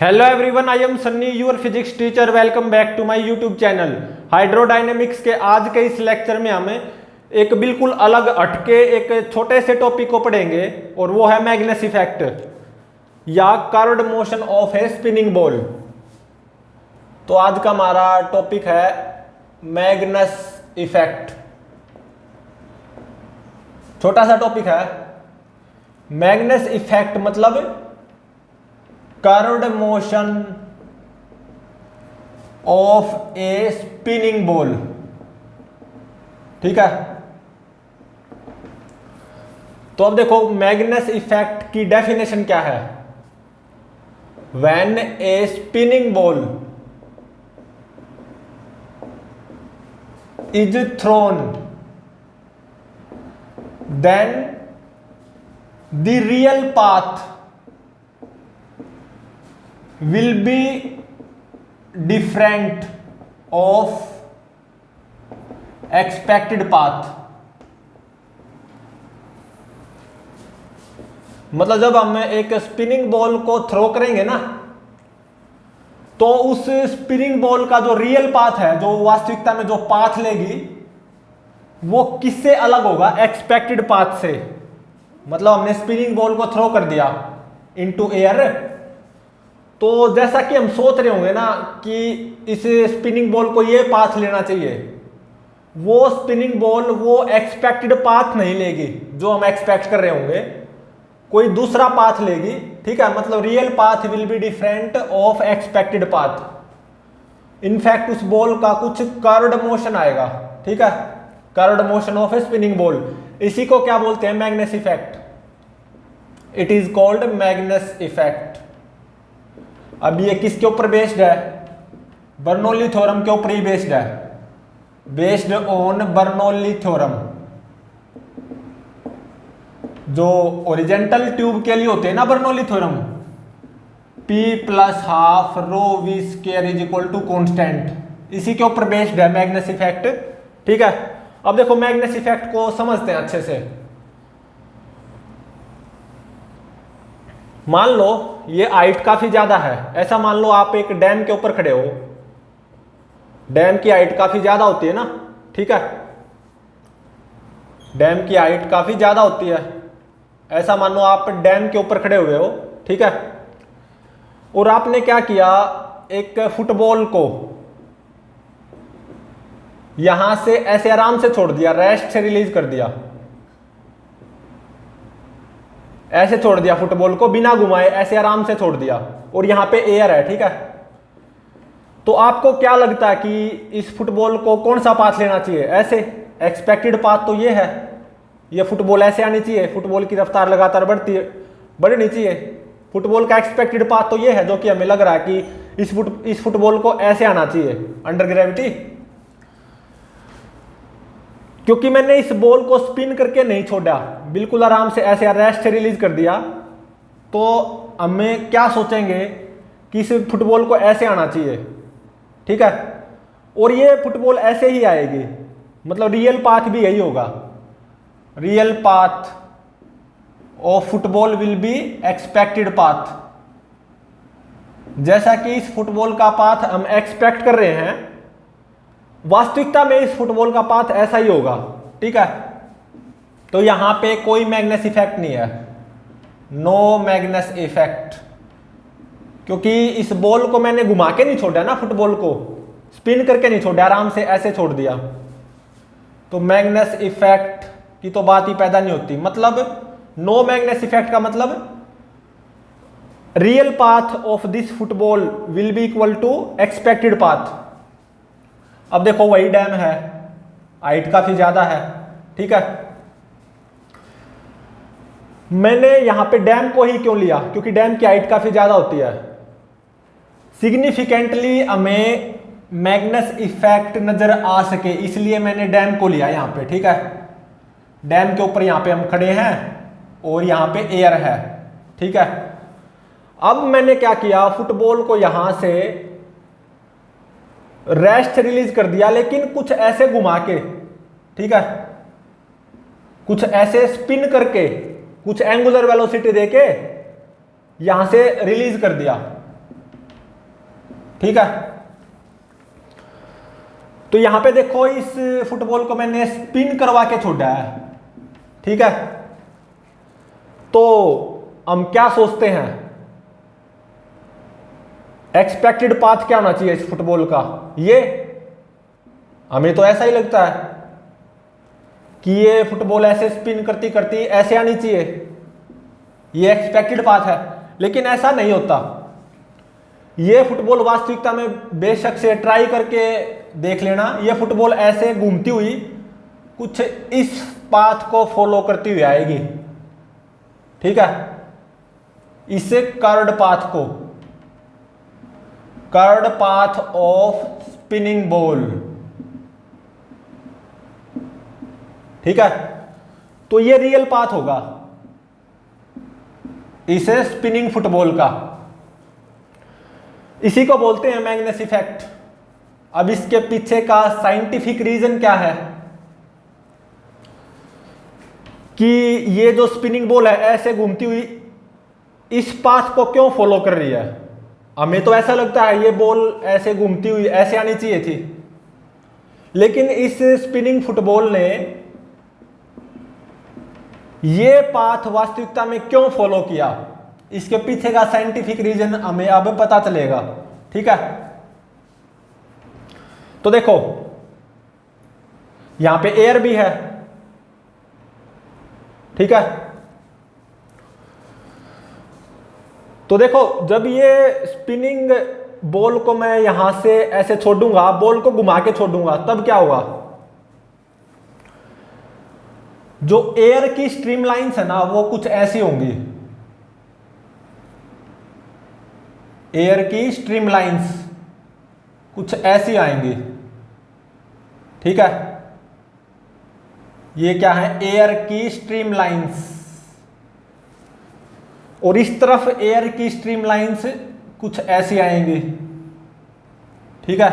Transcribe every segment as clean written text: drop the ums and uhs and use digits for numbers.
Hello everyone, I am Sunny your physics teacher. Welcome back to my YouTube channel. Hydrodynamics के आज के इस lecture में हमें एक बिल्कुल अलग हटके एक छोटे से टॉपिक को पढ़ेंगे और वो है मैग्नस इफेक्ट या curved motion of A spinning ball. तो आज का हमारा टॉपिक है मैग्नस इफेक्ट। छोटा सा टॉपिक है। मैग्नस इफेक्ट मतलब curved motion of A spinning ball. ठीक है, तो अब देखो मैग्नस इफेक्ट की डेफिनेशन क्या है। When a spinning ball is thrown then the real path will be different of expected path। मतलब जब हम एक स्पिनिंग बॉल को थ्रो करेंगे ना, तो उस स्पिनिंग बॉल का जो रियल पाथ है, जो वास्तविकता में जो पाथ लेगी, वो किससे अलग होगा? एक्सपेक्टेड पाथ से। मतलब हमने स्पिनिंग बॉल को थ्रो कर दिया इनटू एयर, तो जैसा कि हम सोच रहे होंगे ना कि इस स्पिनिंग बॉल को ये पाथ लेना चाहिए, वो स्पिनिंग बॉल वो एक्सपेक्टेड पाथ नहीं लेगी जो हम एक्सपेक्ट कर रहे होंगे, कोई दूसरा पाथ लेगी। ठीक है, मतलब real path will be different of expected path. In fact उस बॉल का कुछ कर्व्ड मोशन आएगा। ठीक है, curved motion of A spinning ball, इसी को क्या बोलते हैं? Magnus effect. It is called Magnus effect. अब ये किसके ऊपर बेस्ड है? बर्नौली थ्योरम के ऊपर ही बेस्ड है। Based on Bernoulli theorem. जो ओरिजेंटल ट्यूब के लिए होते हैं ना Bernoulli theorem, P plus half rho v square is equal to constant, इसी के ऊपर बेस्ड है मैग्नस इफेक्ट। ठीक है, अब देखो मैग्नस इफेक्ट को समझते हैं अच्छे से। मान लो ये हाइट काफी ज्यादा है। ऐसा मान लो आप एक डैम के ऊपर खड़े हो, डैम की हाइट काफी ज्यादा होती है ना। ठीक है, डैम की हाइट काफी ज्यादा होती है। ऐसा मान लो आप डैम के ऊपर खड़े हुए हो। ठीक है, और आपने क्या किया, एक फुटबॉल को यहां से ऐसे आराम से छोड़ दिया, रेस्ट से रिलीज कर दिया, ऐसे छोड़ दिया फुटबॉल को बिना घुमाए, ऐसे आराम से छोड़ दिया, और यहां पे एयर है। ठीक है, तो आपको क्या लगता है कि इस फुटबॉल को कौन सा पाथ लेना चाहिए? ऐसे एक्सपेक्टेड पाथ तो ये है, ये फुटबॉल ऐसे आनी चाहिए, फुटबॉल की रफ्तार लगातार बढ़नी चाहिए। फुटबॉल का एक्सपेक्टेड पाथ तो ये है, जो कि हमें लग रहा है कि इस फुटबॉल को ऐसे आना चाहिए अंडर ग्रेविटी। क्योंकि मैंने इस बॉल को स्पिन करके नहीं छोड़ा, बिल्कुल आराम से ऐसे रेस्ट से रिलीज कर दिया, तो हमें क्या सोचेंगे कि इस फुटबॉल को ऐसे आना चाहिए। ठीक है, और ये फुटबॉल ऐसे ही आएगी, मतलब रियल पाथ भी यही होगा। Real path of football will be expected path. जैसा कि इस फुटबॉल का पाथ हम एक्सपेक्ट कर रहे हैं, वास्तविकता में इस फुटबॉल का पाथ ऐसा ही होगा। ठीक है, तो यहां पे कोई मैग्नस इफेक्ट नहीं है, नो मैग्नस इफेक्ट, क्योंकि इस बॉल को मैंने घुमा के नहीं छोड़ा ना, फुटबॉल को स्पिन करके नहीं छोड़ा, आराम से ऐसे छोड़ दिया, तो मैग्नस इफेक्ट की तो बात ही पैदा नहीं होती। मतलब नो मैग्नस इफेक्ट का मतलब real path of this football will be equal to expected path. अब देखो वही डैम है, हाइट काफी ज्यादा है। ठीक है, मैंने यहां पे डैम को ही क्यों लिया? क्योंकि डैम की हाइट काफी ज्यादा होती है। सिग्निफिकेंटली हमें मैग्नस इफेक्ट नजर आ सके, इसलिए मैंने डैम को लिया यहां पे। ठीक है, डैम के ऊपर यहां पे हम खड़े हैं और यहां पे एयर है। ठीक है, अब मैंने क्या किया, फुटबॉल को यहां से रेस्ट रिलीज कर दिया, लेकिन कुछ ऐसे घुमा के। ठीक है, कुछ ऐसे स्पिन करके, कुछ एंगुलर वेलोसिटी देके यहां से रिलीज कर दिया। ठीक है। तो यहां पे देखो इस फुटबॉल को मैंने स्पिन करवा के छोड़ा है, ठीक है। तो हम क्या सोचते हैं, एक्सपेक्टेड पाथ क्या होना चाहिए इस फुटबॉल का? ये हमें तो ऐसा ही लगता है कि ये फुटबॉल ऐसे स्पिन करती करती ऐसे आनी चाहिए, ये एक्सपेक्टेड पाथ है। लेकिन ऐसा नहीं होता। ये फुटबॉल वास्तविकता में बेशक से ट्राई करके देख लेना, ये फुटबॉल ऐसे घूमती हुई कुछ इस पाथ को फॉलो करती हुई आएगी, ठीक है। इसे कर्व्ड पाथ को, curved path of spinning ball, ठीक है। तो ये रियल पाथ होगा इसे स्पिनिंग फुटबॉल का। इसी को बोलते हैं मैग्नेस इफेक्ट। अब इसके पीछे का साइंटिफिक रीजन क्या है कि ये जो स्पिनिंग बॉल है ऐसे घूमती हुई इस पाथ को क्यों फॉलो कर रही है? हमें तो ऐसा लगता है ये बॉल ऐसे घूमती हुई ऐसे आनी चाहिए थी, लेकिन इस स्पिनिंग फुटबॉल ने ये पाथ वास्तविकता में क्यों फॉलो किया, इसके पीछे का साइंटिफिक रीजन हमें अब पता चलेगा, ठीक है। तो देखो यहां पे एयर भी है, ठीक है। तो देखो जब ये स्पिनिंग बॉल को मैं यहां से ऐसे छोड़ूंगा, बॉल को घुमा के छोड़ूंगा, तब क्या होगा? जो एयर की स्ट्रीम लाइंस है ना वो कुछ ऐसी होंगी, एयर की स्ट्रीम लाइंस कुछ ऐसी आएंगी, ठीक है। ये क्या है? एयर की स्ट्रीम लाइंस। और इस तरफ एयर की स्ट्रीम लाइंस कुछ ऐसी आएंगी, ठीक है।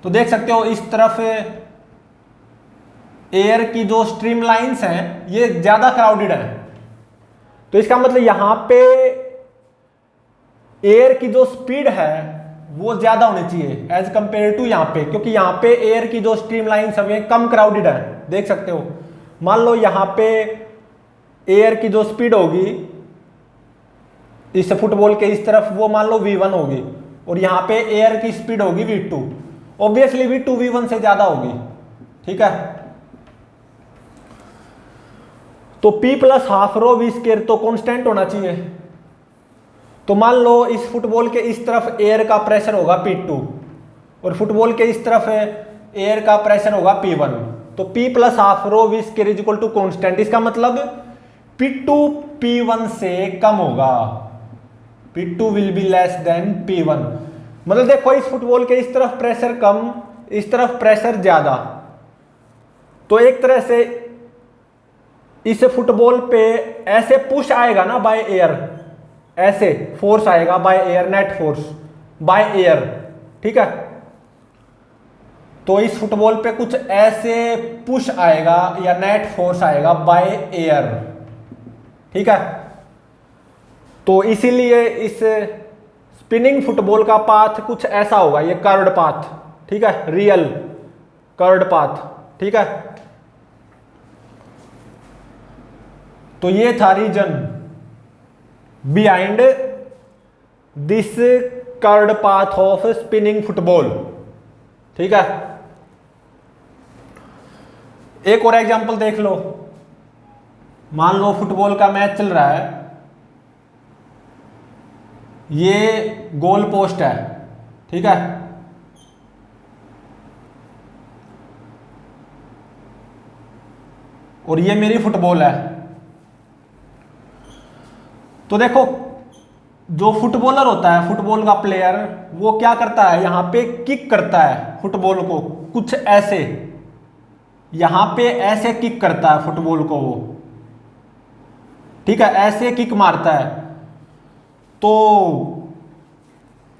तो देख सकते हो इस तरफ एयर की जो स्ट्रीम लाइंस हैं ये ज्यादा क्राउडेड है। तो इसका मतलब यहां पे एयर की जो स्पीड है वो ज्यादा होनी चाहिए एज कंपेयर टू यहां पे, क्योंकि यहां पे एयर की जो स्ट्रीम लाइंस है कम क्राउडेड है। देख सकते हो, मान लो यहां पे एयर की जो स्पीड होगी इस फुटबॉल के इस तरफ, वो मान लो v1 होगी, और यहां पे एयर की स्पीड होगी v2। ऑब्वियसली v2 v1 से ज्यादा होगी, ठीक है। तो P plus half rho v square तो कांस्टेंट होना चाहिए। तो मान लो इस फुटबॉल के इस तरफ एयर का प्रेशर होगा P2 और फुटबॉल के इस तरफ एयर का प्रेशर होगा P1। तो P plus half rho v square is equal to constant. इसका मतलब P2 P1 से कम होगा, P2 will be less than P1। मतलब देखो इस फुटबॉल के इस तरफ प्रेशर कम, इस तरफ प्रेशर ज्यादा। तो एक तरह से इस फुटबॉल पे ऐसे पुश आएगा ना बाय एयर, ऐसे फोर्स आएगा by air, net force by air, ठीक है। तो इस फुटबॉल पे कुछ ऐसे पुश आएगा या नेट फोर्स आएगा बाय एयर, ठीक है। तो इसीलिए इस स्पिनिंग फुटबॉल का पाथ कुछ ऐसा होगा, ये कर्व्ड पाथ, ठीक है, रियल कर्व्ड पाथ, ठीक है। तो ये था reason behind this curved path of spinning football, ठीक है। एक और एग्जांपल देख लो। मान लो फुटबॉल का मैच चल रहा है, ये गोल पोस्ट है, ठीक है। और ये मेरी फुटबॉल है। तो देखो जो फुटबॉलर होता है, फुटबॉल का प्लेयर, वो क्या करता है, यहां पे किक करता है फुटबॉल को कुछ ऐसे, यहां पे ऐसे किक करता है फुटबॉल को वो, ठीक है, ऐसे किक मारता है। तो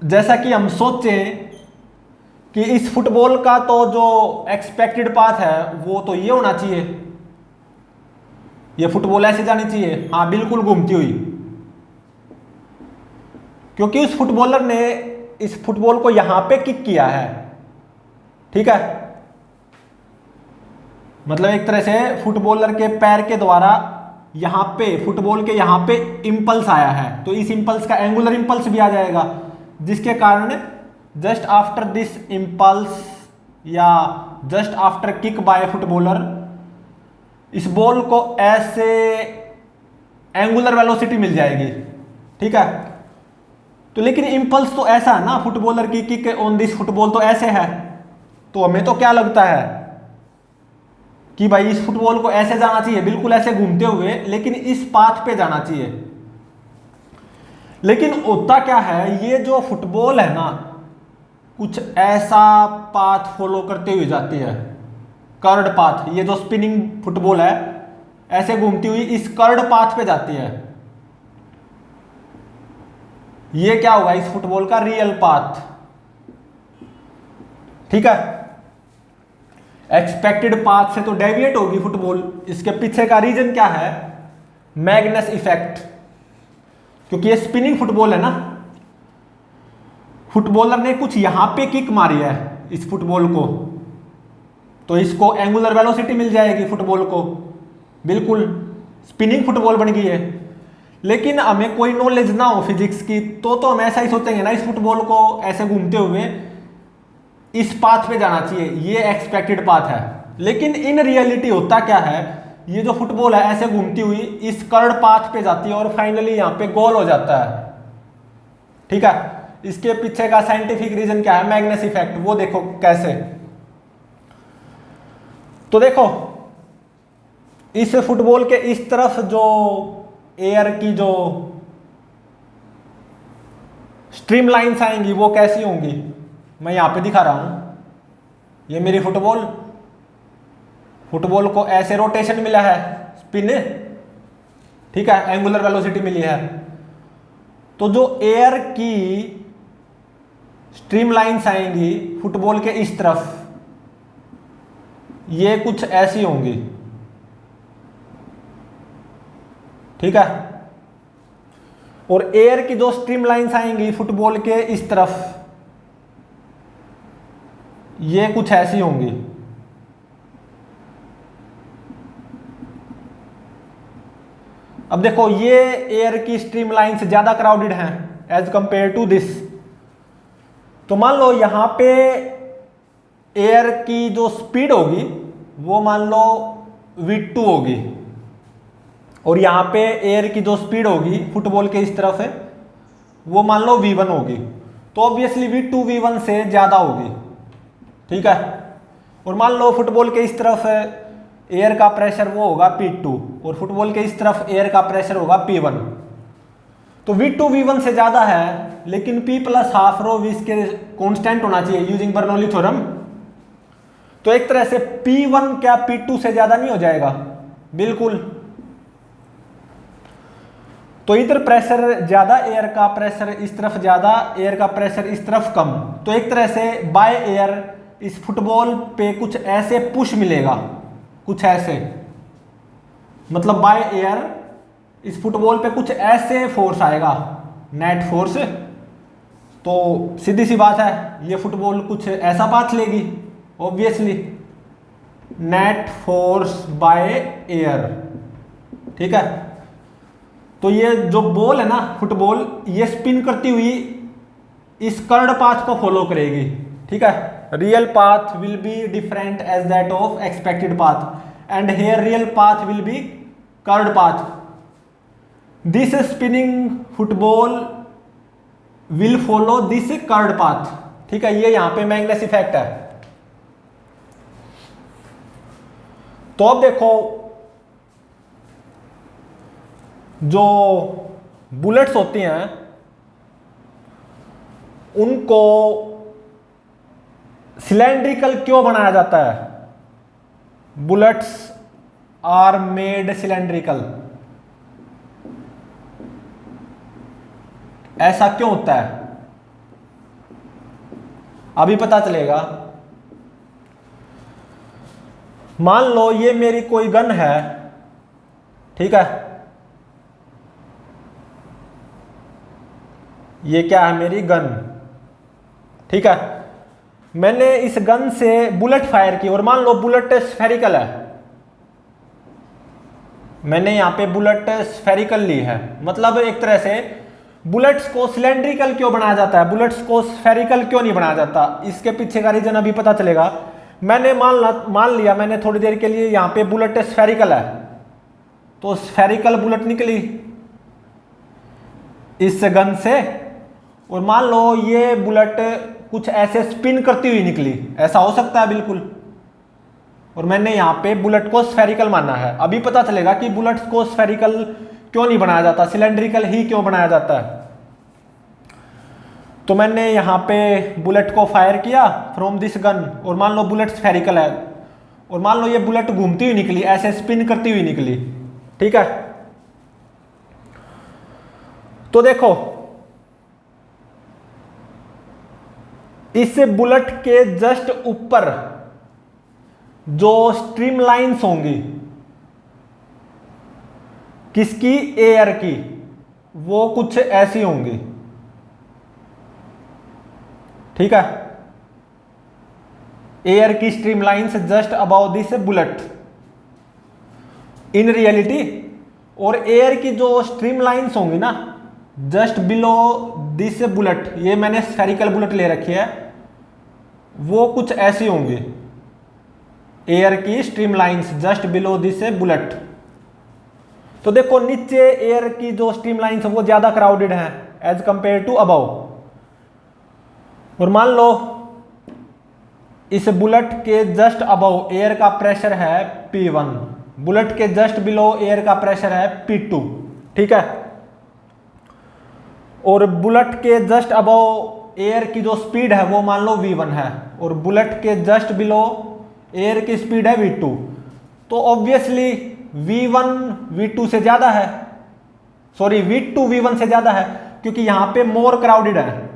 जैसा कि हम सोचें कि इस फुटबॉल का तो जो एक्सपेक्टेड पाथ है वो तो ये होना चाहिए, ये फुटबॉल ऐसे जानी चाहिए, हाँ बिल्कुल घूमती हुई। क्योंकि उस फुटबॉलर ने इस फुटबॉल को यहां पे किक किया है, ठीक है। मतलब एक तरह से फुटबॉलर के पैर के द्वारा यहां पे फुटबॉल के यहां पे इंपल्स आया है, तो इस इंपल्स का एंगुलर इंपल्स भी आ जाएगा, जिसके कारण जस्ट आफ्टर दिस इंपल्स या just after kick by footballer इस बॉल को ऐसे एंगुलर वेलोसिटी मिल जाएगी, ठीक है। तो लेकिन इंपल्स तो ऐसा है ना, फुटबॉलर की किक ऑन दिस फुटबॉल तो ऐसे है, तो हमें तो क्या लगता है कि भाई इस फुटबॉल को ऐसे जाना चाहिए, बिल्कुल ऐसे घूमते हुए, लेकिन इस पाथ पे जाना चाहिए। लेकिन होता क्या है, ये जो फुटबॉल है ना कुछ ऐसा पाथ फॉलो करते हुए जाती है, कर्ड पाथ। ये जो स्पिनिंग फुटबॉल है ऐसे घूमती हुई इस कर्ड पाथ पे जाती है। ये क्या होगा, इस फुटबॉल का रियल पाथ, ठीक है। एक्सपेक्टेड पाथ से तो डेविएट होगी फुटबॉल। इसके पीछे का रीजन क्या है, मैग्नस इफेक्ट। क्योंकि ये स्पिनिंग फुटबॉल है ना, फुटबॉलर ने कुछ यहां पे किक मारी है इस फुटबॉल को, तो इसको एंगुलर वेलोसिटी मिल जाएगी फुटबॉल को, बिल्कुल स्पिनिंग फुटबॉल बन गई है। लेकिन हमें कोई नॉलेज ना हो फिजिक्स की तो हम ऐसा ही सोचेंगे ना, इस फुटबॉल को ऐसे घूमते हुए इस पाथ पे जाना चाहिए, ये एक्सपेक्टेड पाथ है। लेकिन इन रियलिटी होता क्या है, ये जो फुटबॉल है ऐसे घूमती हुई इस कर्ड पाथ पे जाती है और फाइनली यहां पे गोल हो जाता है, ठीक है। इसके पीछे का साइंटिफिक रीजन क्या है, मैग्नस इफेक्ट। वो देखो कैसे, तो देखो इस फुटबॉल के इस तरफ जो एयर की जो स्ट्रीम लाइंस आएंगी वो कैसी होंगी, मैं यहां पे दिखा रहा हूं। ये मेरी फुटबॉल को ऐसे रोटेशन मिला है, स्पिन, ठीक है, एंगुलर वेलोसिटी मिली है। तो जो एयर की स्ट्रीम लाइंस आएंगी फुटबॉल के इस तरफ, ये कुछ ऐसी होंगी, ठीक है। और एयर की जो स्ट्रीम लाइंस आएंगी फुटबॉल के इस तरफ, ये कुछ ऐसी होंगी। अब देखो ये एयर की स्ट्रीम लाइंस ज्यादा क्राउडेड हैं एज कंपेयर टू दिस। तो मान लो यहां पे एयर की जो स्पीड होगी वो मान लो v2 होगी, और यहां पे एयर की जो स्पीड होगी फुटबॉल के इस तरफ है वो मान लो v1 होगी। तो ऑब्वियसली v2 v1 से ज्यादा होगी, ठीक है। और मान लो फुटबॉल के इस तरफ एयर का प्रेशर वो होगा P2 और फुटबॉल के इस तरफ एयर का प्रेशर होगा P1। तो v2 v1 से ज्यादा है, लेकिन P प्लस हाफ रो v इसके कांस्टेंट होना चाहिए यूजिंग बर्नौली थ्योरम। तो एक तरह से P1 क्या P2 से ज्यादा नहीं हो जाएगा, बिल्कुल। तो इधर प्रेशर ज्यादा, एयर का प्रेशर इस तरफ ज्यादा, एयर का प्रेशर इस तरफ कम। तो एक तरह से बाय एयर इस फुटबॉल पे कुछ ऐसे पुश मिलेगा, कुछ ऐसे, मतलब बाय एयर इस फुटबॉल पे कुछ ऐसे फोर्स आएगा, नेट फोर्स। तो सीधी सी बात है ये फुटबॉल कुछ ऐसा पाथ लेगी, obviously net force by air, ठीक है। तो ये जो बॉल है ना फुटबॉल, ये स्पिन करती हुई इस कर्ड पाथ को फॉलो करेगी, ठीक है। Real path will be different as that of expected path and here real path will be curved path. This spinning football will follow this curved path, ठीक है। ये यहां पे मैग्नस इफेक्ट है। तो अब देखो जो बुलेट्स होती हैं उनको सिलेंड्रिकल क्यों बनाया जाता है, बुलेट्स आर मेड सिलेंड्रिकल, ऐसा क्यों होता है अभी पता चलेगा। मान लो ये मेरी कोई गन है, ठीक है। ये क्या है, मेरी गन। ठीक है, मैंने इस गन से बुलेट फायर की और मान लो बुलेट स्फेरिकल है। मैंने यहाँ पे बुलेट स्फेरिकल ली है, मतलब एक तरह से बुलेट्स को सिलेंड्रिकल क्यों बनाया जाता है, बुलेट्स को स्फेरिकल क्यों नहीं बनाया जाता, इसके पीछे का रीजन अभी पता चलेगा। मैंने मान लिया मैंने थोड़ी देर के लिए यहाँ पे बुलेट स्फेरिकल है, तो स्फेरिकल बुलेट निकली इस गन से, और मान लो ये बुलेट कुछ ऐसे स्पिन करती हुई निकली, ऐसा हो सकता है बिल्कुल, और मैंने यहाँ पे बुलेट को स्फेरिकल माना है। अभी पता चलेगा कि बुलेट्स को स्फेरिकल क्यों नहीं बनाया जाता, सिलेंड्रिकल ही क्यों बनाया जाता है। तो मैंने यहाँ पे बुलेट को फायर किया फ्रॉम दिस गन, और मान लो बुलेट स्फेरिकल है, और मान लो ये बुलेट घूमती हुई निकली, ऐसे स्पिन करती हुई निकली। ठीक है, तो देखो इस बुलेट के जस्ट ऊपर जो स्ट्रीम लाइंस होंगी किसकी, एयर की, वो कुछ ऐसी होंगी। ठीक है, एयर की stream lines just about this bullet in reality, और एयर की जो स्ट्रीम लाइंस होंगी ना जस्ट बिलो दिस बुलेट, ये मैंने स्फेरिकल बुलेट ले रखी है, वो कुछ ऐसी होंगी। एयर की stream lines just below this bullet. तो देखो नीचे एयर की जो स्ट्रीम लाइंस वो ज्यादा क्राउडेड है एज कंपेयर टू अबव, और मान लो इस बुलेट के जस्ट अबव एयर का प्रेशर है P1, बुलेट के जस्ट बिलो एयर का प्रेशर है P2। ठीक है, और बुलेट के जस्ट अबव एयर की जो स्पीड है वो मान लो V1 है, और बुलेट के जस्ट बिलो एयर की स्पीड है V2। तो ऑब्वियसली V1 V2 से ज्यादा है, सॉरी V2 V1 से ज्यादा है, क्योंकि यहां पे मोर क्राउडेड है,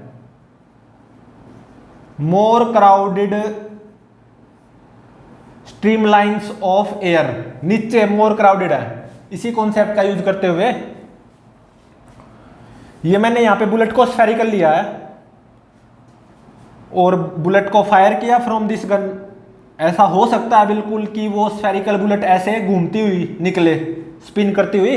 more crowded stream lines of air, नीचे मोर क्राउडेड है। इसी कॉन्सेप्ट का यूज करते हुए ये मैंने यहां पे बुलेट को स्फेरिकल लिया है और बुलेट को फायर किया फ्रॉम दिस गन। ऐसा हो सकता है बिल्कुल कि वो स्फेरिकल बुलेट ऐसे घूमती हुई निकले, स्पिन करती हुई।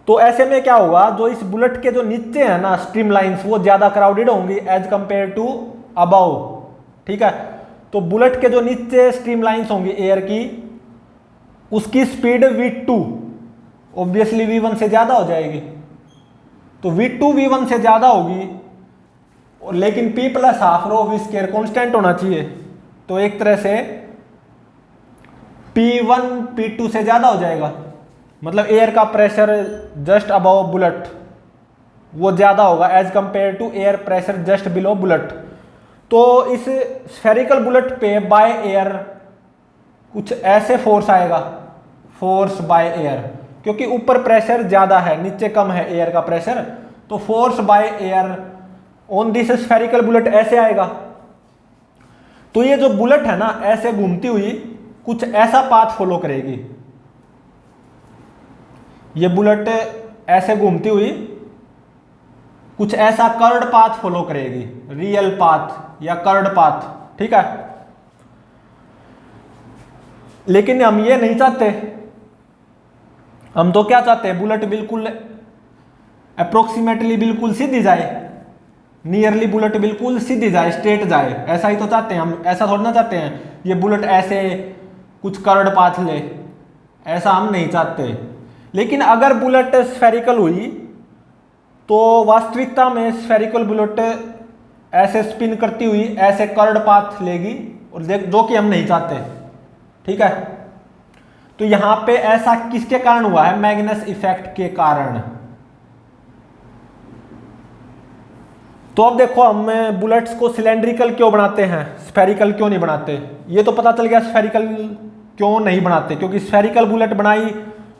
तो ऐसे में क्या होगा, जो इस बुलेट के जो नीचे है ना स्ट्रीम लाइंस वो ज्यादा क्राउडेड होंगी एज कंपेयर टू अबव। ठीक है, तो बुलेट के जो नीचे स्ट्रीम लाइंस होंगी एयर की, उसकी स्पीड V2 ऑब्वियसली V1 से ज्यादा हो जाएगी। तो V2 V1 से ज्यादा होगी, और लेकिन P प्लस हाफ रो V स्क्वायर कॉन्स्टेंट होना चाहिए। तो एक तरह से P1 P2 से ज्यादा हो जाएगा, मतलब एयर का प्रेशर जस्ट अबव बुलेट वो ज्यादा होगा as compare to air pressure just below bullet. तो इस स्फेरिकल बुलेट पे बाय एयर कुछ ऐसे फोर्स आएगा, फोर्स बाय एयर, क्योंकि ऊपर प्रेशर ज्यादा है नीचे कम है एयर का प्रेशर, तो force by air on this spherical bullet ऐसे आएगा। तो ये जो बुलेट है ना ऐसे घूमती हुई कुछ ऐसा पाथ फॉलो करेगी, ये बुलेट ऐसे घूमती हुई कुछ ऐसा कर्ड पाथ फॉलो करेगी, रियल पाथ या कर्ड पाथ। ठीक है, लेकिन हम ये नहीं चाहते, हम तो क्या चाहते हैं, बुलेट बिल्कुल अप्रोक्सीमेटली बिल्कुल सीधी जाए, नियरली बुलेट बिल्कुल सीधी जाए, स्ट्रेट जाए, ऐसा ही तो चाहते हैं हम। ऐसा थोड़ा ना चाहते हैं ये बुलेट ऐसे कुछ कर्ड पाथ ले, ऐसा हम नहीं चाहते। लेकिन अगर बुलेट स्फेरिकल हुई तो वास्तविकता में स्फेरिकल बुलेट ऐसे स्पिन करती हुई ऐसे कर्ड पाथ लेगी, और जो कि हम नहीं चाहते। ठीक है, तो यहां पे ऐसा किसके कारण हुआ है, मैग्नस इफेक्ट के कारण। तो अब देखो हम बुलेट्स को सिलेंड्रिकल क्यों बनाते हैं, स्फेरिकल क्यों नहीं बनाते। ये तो पता चल गया स्फेरिकल क्यों नहीं बनाते, क्योंकि स्फेरिकल बुलेट बनाई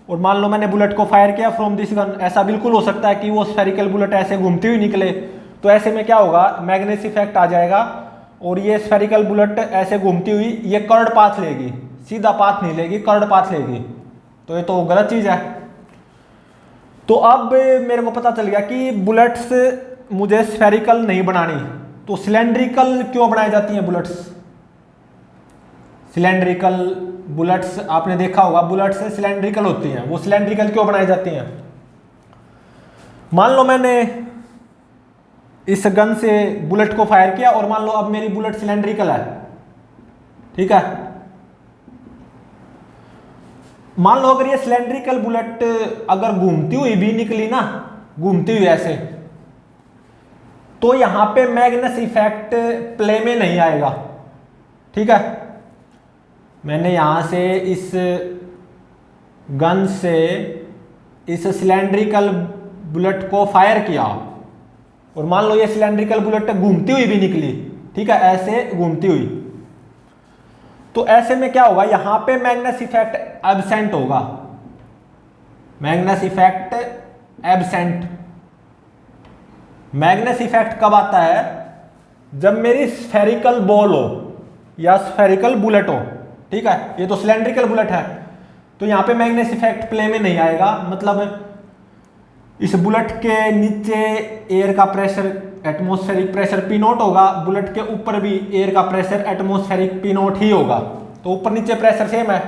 और मान लो मैंने बुलेट को फायर किया फ्रॉम दिस गन, ऐसा बिल्कुल हो सकता है कि वो स्फेरिकल बुलेट ऐसे घूमती हुई निकले। तो ऐसे में क्या होगा, मैग्नेस इफेक्ट आ जाएगा, और ये स्फेरिकल बुलेट ऐसे घूमती हुई ये कर्ड पाथ लेगी, सीधा पाथ नहीं लेगी, कर्ड पाथ लेगी। तो ये तो गलत चीज है। तो अब मेरे को पता चल गया कि बुलेट्स मुझे स्फेरिकल नहीं बनानी, तो सिलेंड्रिकल क्यों बनाई जाती हैं बुलेट्स? सिलेंड्रिकल बुलेट्स आपने देखा होगा, बुलेट्स सिलेंड्रिकल होती हैं। वो सिलेंड्रिकल क्यों बनाई जाती हैं? मान लो मैंने इस गन से बुलेट को फायर किया और मान लो अब मेरी बुलेट सिलेंड्रिकल है, ठीक है। मान लो अगर ये सिलेंड्रिकल बुलेट अगर घूमती हुई भी निकली ना, घूमती हुई ऐसे, तो यहां पे मैग्नस इफेक्ट प्ले में नहीं आएगा, ठीक है। मैंने यहां से इस गन से इस सिलेंड्रिकल बुलेट को फायर किया और मान लो ये सिलेंड्रिकल बुलेट घूमती हुई भी निकली, ठीक है, ऐसे घूमती हुई, तो ऐसे में क्या होगा, यहां पे मैग्नस इफेक्ट एब्सेंट होगा। Magnus effect absent. Magnus effect कब आता है? जब मेरी स्फेरिकल बॉल हो या स्फेरिकल बुलेट हो, ठीक है। ये तो सिलेंड्रिकल बुलेट है, तो यहां पे मैग्नस इफेक्ट प्ले में नहीं आएगा। मतलब इस बुलेट के नीचे एयर का pressure atmospheric pressure P not होगा, बुलेट के ऊपर भी एयर का प्रेशर एटमॉस्फेरिक P नॉट ही होगा, तो ऊपर नीचे प्रेशर सेम है,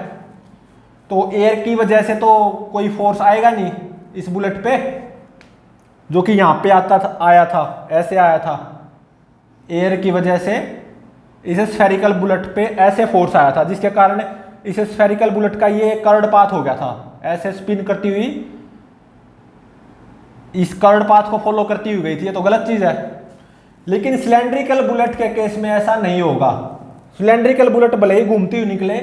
तो एयर की वजह से तो कोई फोर्स आएगा नहीं इस बुलेट पे, जो कि यहाँ पे आया था, ऐसे आया था। एयर की वजह से इस स्फेरिकल बुलेट पे ऐसे फोर्स आया था, जिसके कारण इस स्फेरिकल बुलेट का ये कर्ड पाथ हो गया था, ऐसे स्पिन करती हुई इस कर्ड पाथ को फॉलो करती हुई गई थी। ये तो गलत चीज है। लेकिन सिलेंड्रिकल बुलेट के केस में ऐसा नहीं होगा। सिलेंड्रिकल बुलेट भले ही घूमती हुई निकले,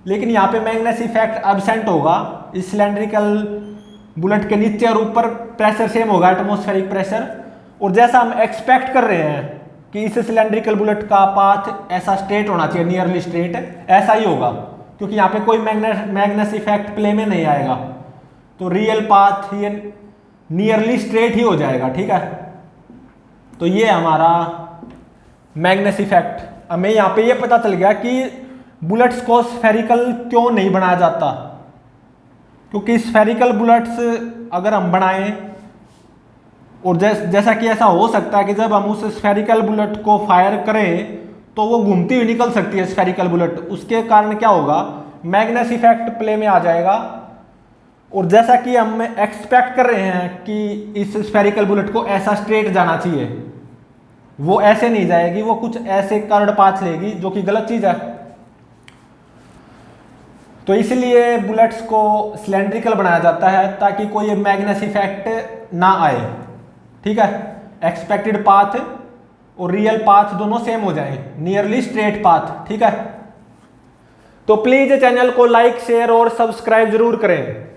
लेकिन यहाँ पे मैग्नस इफेक्ट एब्सेंट होगा। इस सिलेंड्रिकल बुलेट के नीचे और ऊपर प्रेशर सेम होगा, एटमॉस्फेरिक प्रेशर। और जैसा हम एक्सपेक्ट कर रहे हैं कि इस सिलेंड्रिकल बुलेट का पाथ ऐसा स्ट्रेट होना चाहिए, नियरली स्ट्रेट, ऐसा ही होगा, क्योंकि यहाँ पे कोई मैग्नस इफेक्ट प्ले में नहीं आएगा, तो रियल पाथ ये नियरली स्ट्रेट ही हो जाएगा, ठीक है। तो ये हमारा मैग्नस इफेक्ट। हमें यहाँ पे ये पता चल गया कि बुलेट्स को स्फेरिकल क्यों नहीं बनाया जाता, क्योंकि स्फेरिकल बुलेट्स अगर हम बनाएं, और जैसा कि ऐसा हो सकता है कि जब हम उस स्फेरिकल बुलेट को फायर करें तो वो घूमती हुई निकल सकती है स्फेरिकल बुलेट, उसके कारण क्या होगा, मैग्नस इफेक्ट प्ले में आ जाएगा। और जैसा कि हम एक्सपेक्ट कर रहे हैं कि इस स्फेरिकल बुलेट को ऐसा स्ट्रेट जाना चाहिए, वो ऐसे नहीं जाएगी, वो कुछ ऐसे कर्ड पाथ लेगी, जो कि गलत चीज है। तो इसलिए बुलेट्स को सिलेंड्रिकल बनाया जाता है ताकि कोई मैग्नस इफेक्ट ना आए, ठीक है। एक्सपेक्टेड पाथ और रियल पाथ दोनों सेम हो जाए, नियरली स्ट्रेट पाथ, ठीक है। तो प्लीज चैनल को लाइक, शेयर और सब्सक्राइब जरूर करें।